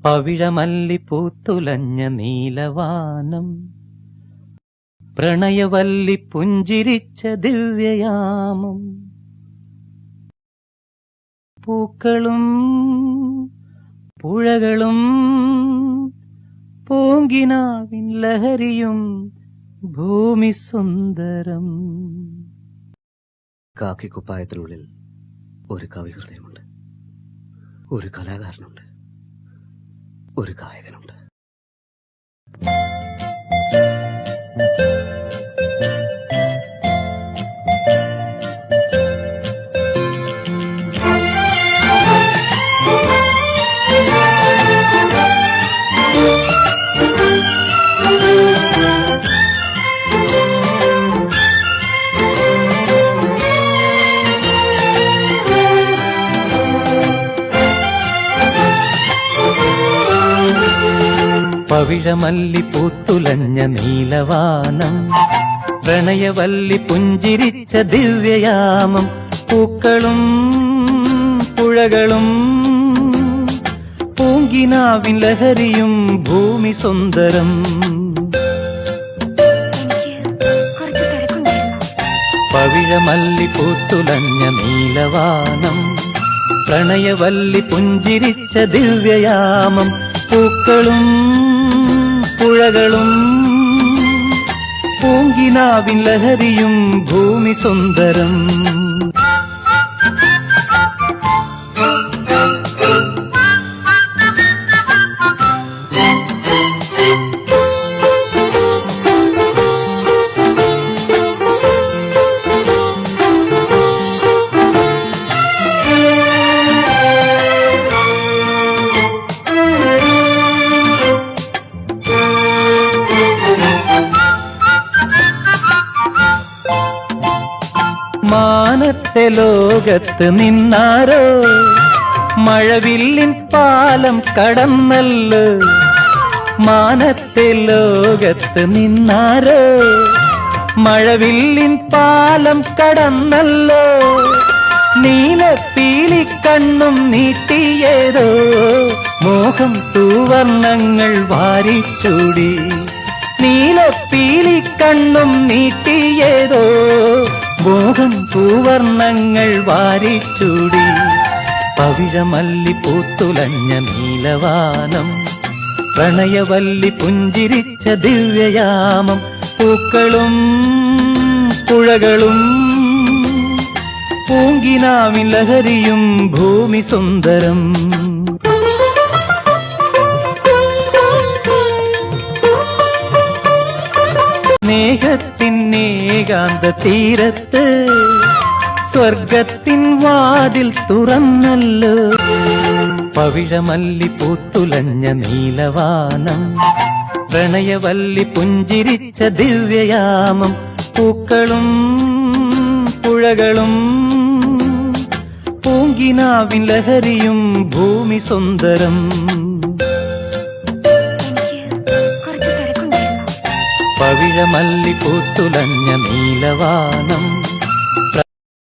പവിഴമല്ലി പൂത്തുലഞ്ഞ നീലവാനം, പ്രണയവല്ലി പുഞ്ചിരിച്ച ദിവ്യയാമം. പൂക്കളും പുഴകളും പൂങ്കിനാവിൻ ലഹരിയും ഭൂമി സുന്ദരം. കാക്കിക്കുപ്പായത്തിനുള്ളിൽ ഒരു കവിഹൃദയമുണ്ട്, ഒരു കലാകാരനുണ്ട്, ഒരു ഗായകനുണ്ട്. പവിഴമല്ലി പൂത്തുലഞ്ഞ നീലവാനം, പ്രണയവല്ലി പുഞ്ചിരിച്ച ദിവ്യയാമം. പൂക്കളും പുഴകളും പൂങ്കിനാവിൻ ലഹരിയും ഭൂമി സുന്ദരം. പവിഴമല്ലി പൂത്തുലഞ്ഞ നീലവാനം, പ്രണയവല്ലി പുഞ്ചിരിച്ച ദിവ്യയാമം. പൂക്കളും പുഴകളും പൂങ്കിനാവിൻ ലഹരിയും ഭൂമി സുന്ദരം. മാനത്തെ ലോകത്ത് നിന്നാരോ മഴവില്ലിൻ പാലം കടന്നല്ലോ. മാനത്തെ ലോകത്ത് നിന്നാരോ മഴവില്ലിൻ പാലം കടന്നല്ലോ. നീലപ്പീലിക്കണ്ണും നീട്ടിയേതോ മോഹം തൂവർണ്ണങ്ങൾ വാരിച്ചൂടി. നീലപ്പീലിക്കണ്ണും നീട്ടിയേതോ മോഹം പൂവർണ്ണങ്ങൾ വാരിച്ചൂടി. പവിഴമല്ലി പൂത്തുലഞ്ഞ നീലവാനം, പ്രണയവല്ലി പുഞ്ചിരിച്ച ദിവ്യയാമം. പൂക്കളും പുഴകളും പൂങ്കിനാവിൻ ലഹരിയും ഭൂമി സുന്ദരം. സ്നേഹത്തിൻ ഏകാന്ത തീരത്ത് സ്വർഗത്തിൻ വാതിൽ തുറന്നല്ലോ. പവിഴമല്ലി പൂത്തുലഞ്ഞ നീലവാനം, പ്രണയവല്ലി പുഞ്ചിരിച്ച ദിവ്യയാമം. പൂക്കളും പുഴകളും പൂങ്കിനാവിൻ ലഹരിയും ഭൂമി സുന്ദരം. പവിഴമല്ലി പൂത്തുലഞ്ഞ നീലവാനം,